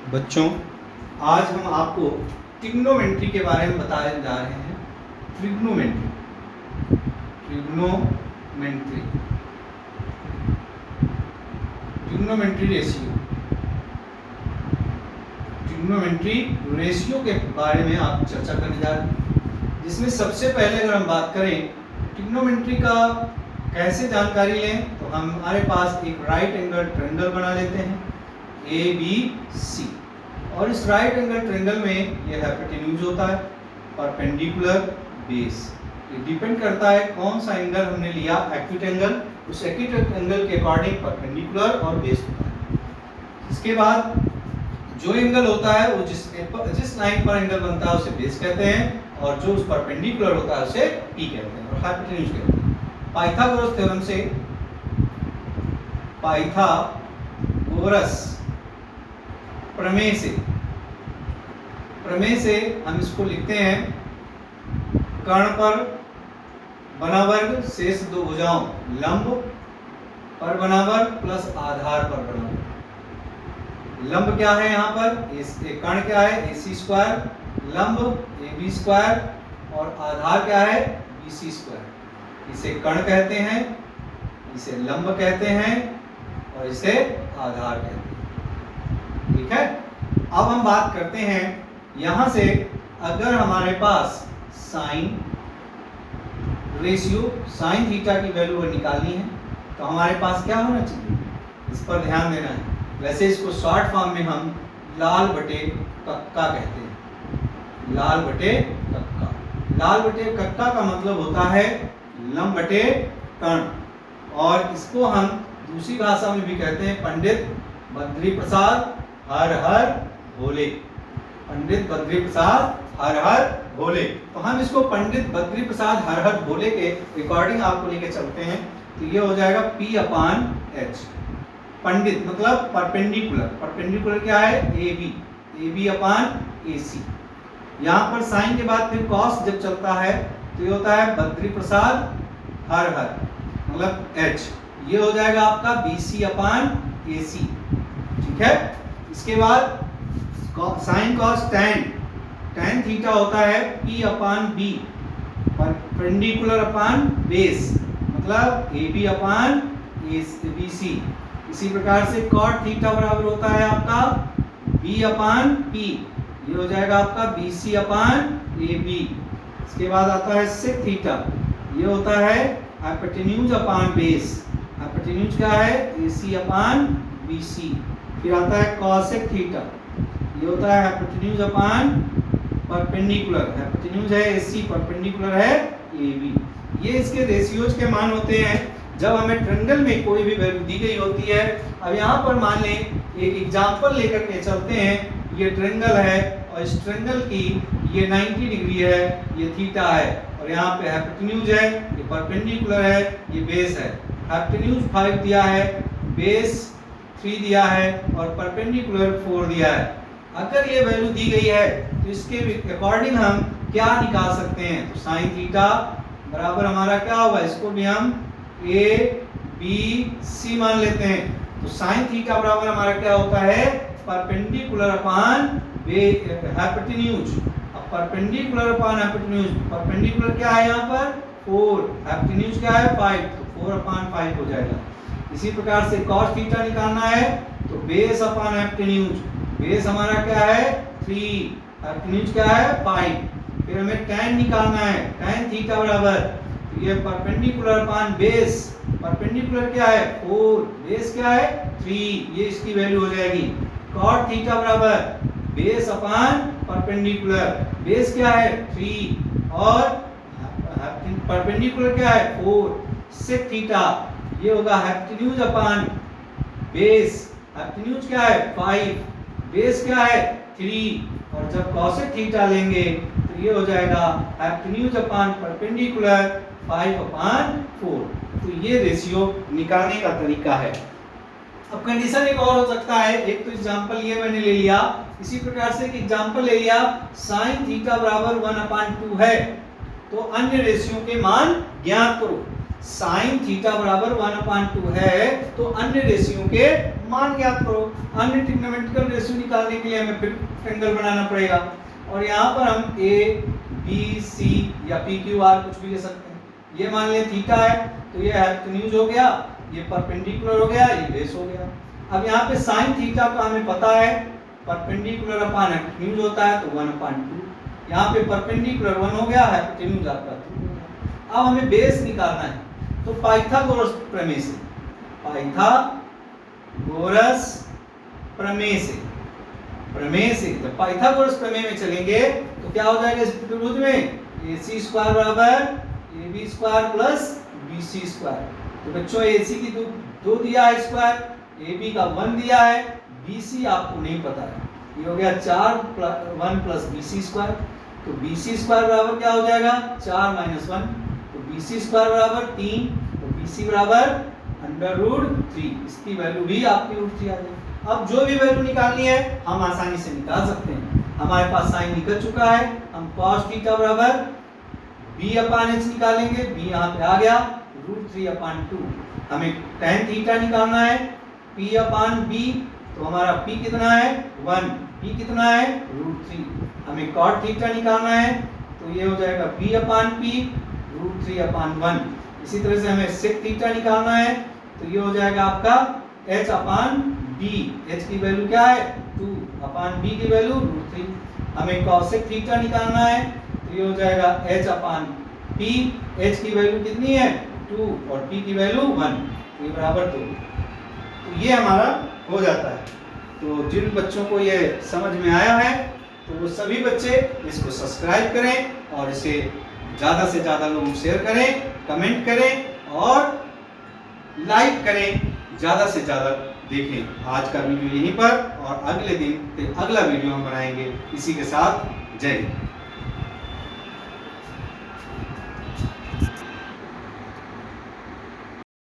बच्चों, आज हम आपको ट्रिग्नोमेट्री के बारे में बताने जा रहे हैं। ट्रिग्नोमेट्री ट्रिग्नोमेट्री रेशियो के बारे में आप चर्चा करने जा रहे हैं, जिसमें सबसे पहले अगर हम बात करें ट्रिग्नोमेट्री का कैसे जानकारी लें, तो हमारे पास एक राइट एंगल ट्रायंगल बना लेते हैं ABC, और इस राइट एंगल ट्रायंगल में ये हाइपोटेन्यूज होता है, परपेंडिकुलर बेस। ये डिपेंड करता है कौन सा एंगल हमने लिया, एक्यूट एंगल, उस एक्यूट एंगल के अकॉर्डिंग परपेंडिकुलर और बेस होता है। इसके बाद जो एंगल होता है वो जिस लाइन पर एंगल बनता है उसे बेस कहते हैं, और जो उस परपेंडिकुलर होता है उसे P कहते हैं और हाइपोटेन्यूज कहते हैं। पाइथागोरस थ्योरम से, पाइथागोरस प्रमेय से हम इसको लिखते हैं, कर्ण पर बना वर्ग शेष दो भुजाओं लंब पर बना वर्ग प्लस आधार पर बना वर्ग। लंब क्या है यहाँ पर, कर्ण क्या है AC स्क्वायर, लंब AB स्क्वायर, और आधार क्या है BC स्क्वायर। इसे कर्ण कहते हैं, इसे लंब कहते हैं और इसे आधार कहते हैं। ठीक है, अब हम बात करते हैं यहां से, अगर हमारे पास साइन रेशियो साइन थीटा की वैल्यू निकालनी है तो हमारे पास क्या होना चाहिए, इस पर ध्यान देना है। वैसे इसको शॉर्ट फॉर्म में हम लाल बटे कक्का कहते हैं, लाल बटे कक्का। लाल बटे कक्का का मतलब होता है लंब बटे कर्ण, और इसको हम दूसरी भाषा में भी कहते हैं पंडित बद्री प्रसाद हर हर भोले। पंडित बद्री प्रसाद हर हर भोले, तो हम इसको पंडित बद्री प्रसाद हर हर भोले के अकॉर्डिंग आपको लेके चलते हैं, तो ये हो जाएगा P/H। पंडित मतलब परपेंडिकुलर, परपेंडिकुलर क्या है AB/AC। यहाँ पर साइन के बाद फिर कॉस जब चलता है तो ये होता है बद्री प्रसाद हर हर मतलब H, ये हो जाएगा आपका BC/AC। ठीक है, इसके बाद साइन कॉस टैन थीटा होता है P/B, परपेंडिकुलर अपॉन बेस मतलब AB/BC। इसी प्रकार से कॉट थीटा बराबर होता है आपका B/P, ये हो जाएगा आपका BC/AB। इसके बाद आता है सेक थीटा, ये होता है हाइपोटेन्यूज अपॉन बेस, हाइपोटेन्यूज क्या है AC/BC। फिर आता है कॉसेक थीटा, ये होता है हाइपोटेन्यूज अपॉन परपेंडिकुलर, हाइपोटेन्यूज है AC, परपेंडिकुलर है AB। ये इसके रेशियोज के मान होते हैं जब हमें ट्रायंगल में कोई भी वैल्यू दी गई होती है। अब यहाँ पर मान लें एक एग्जांपल लेकर के चलते हैं, ये ट्रायंगल है और इस ट्रायंगल की ये 90 डिग्री है, ये थीटा है, और यहाँ पे हाइपोटेन्यूज है, ये परपेंडिकुलर है, ये बेस है। हाइपोटेन्यूज 5 दिया है, बेस 3 दिया है और परपेंडिकुलर 4 दिया है। अगर ये वैल्यू दी गई है तो इसके अकॉर्डिंग हम क्या निकाल सकते हैं, तो साइन थीटा बराबर हमारा क्या होगा, इसको भी हम ABC मान लेते हैं। तो साइन थीटा बराबर हमारा क्या होता है, परपेंडिकुलर अपॉन हाइपोटेन्यूज। अब परपेंडिकुलर अपॉन हाइपोटेन्यूज, परपेंडिकुलर क्या है यहाँ पर 4, हाइपोटेन्यूज क्या है 5, तो 4/5 हो जाएगा। इसी प्रकार से cos थीटा निकालना है तो बेस अपॉन हाइपोटेन्यूज, बेस हमारा क्या है 3, हाइपोटेन्यूज क्या है 5। फिर हमें tan निकालना है, tan थीटा बराबर ये परपेंडिकुलर अपॉन बेस, परपेंडिकुलर क्या है 4, बेस क्या है 3, ये इसकी वैल्यू हो जाएगी। cot थीटा बराबर बेस अपॉन परपेंडिकुलर, बेस क्या है 3 और परपेंडिकुलर क्या है 4, sec थीटा ये होगा हाइपोटेन्यूज अपॉन बेस, हाइपोटेन्यूज क्या है 5, बेस क्या है 3, और जब cosec थीटा लेंगे तो ये हो जाएगा हाइपोटेन्यूज अपॉन परपेंडिकुलर 5/4। तो ये रेशियो निकालने का तरीका है। अब कंडीशन एक और हो सकता है, एक तो एग्जांपल ये मैंने ले लिया, इसी प्रकार से एक एग्जांपल ले लिया साइन थीटा बराबर 1/2 है, तो अन्य रेशियो के मान ज्ञात करो। साइन थीटा बराबर 1/2 है तो अन्य रेशियो के मान ज्ञात करो, अन्य ट्रिग्नोमेट्रिकल रेशियो निकालने के लिए हमें फिर ट्रायंगल बनाना पड़ेगा, और यहाँ पर हम ए बी सी या पी क्यू आर कुछ भी ले सकते हैं। ये मान लें थीटा है तो ये हाइपोटेन्यूज हो गया, ये परपेंडिकुलर हो गया, ये बेस हो गया। अब यहाँ पे साइन थीटा का हमें पता है परपेंडिकुलर अपॉन हाइपोटेन्यूज होता है तो 1/2। यहाँ पे परपेंडिकुलर 1 हो गया, हाइपोटेन्यूज आपका 2 हो गया। अब हमें बेस निकालना है तो पाइथागोरस प्रमेय से, पाइथागोरस प्रमेय से जब पाइथागोरस प्रमेय में चलेंगे तो क्या हो जाएगा इस त्रिभुज में, AC स्क्वायर बराबर AB square plus BC square. तो बच्चों AC की 2 दिया है स्क्वायर, AB का 1 दिया है, BC आपको नहीं पता है, ये हो गया 1 प्लस BC स्क्वायर। तो BC स्क्वायर बराबर क्या हो जाएगा 4 - 1, तो BC स्क्वायर बराबर 3, तो BC बराबर √3। इसकी वैल्यू भी आपकी √3 आ जाएगी। अब जो भी वैल्यू निकालनी है हम आसानी से निकाल सकते हैं। हमारे पास साइन निकल चुका है, हम cos थीटा बराबर b/h निकालेंगे, b यहाँ पे आ गया √3/2। हमें tan थीटा निकालना है p/b, तो हमारा p कितना है 1, p कितना है √3। हमें cot थीटा निकालना है तो ये हो जाएगा b/p √3/1। इसी तरह से हमें sec थीटा निकालना है तो ये हो जाएगा आपका h/b, h की वैल्यू क्या है 2/b की वैल्यू √3। हमें cosec थीटा निकालना है तो ये हो जाएगा h/p, h की वैल्यू कितनी है 2 और p की वैल्यू 1, तो ये बराबर 2। तो ये हमारा हो जाता है। तो जिन बच्चों को ये समझ में आया है तो वो सभी बच्चे इसको सब्सक्राइब करें और इसे ज़्यादा से ज़्यादा लोग शेयर करें, कमेंट करें और लाइक करें, ज़्यादा से ज़्यादा देखें। आज का वीडियो यहीं पर, और अगले दिन अगला वीडियो हम बनाएंगे। इसी के साथ जय हिंद।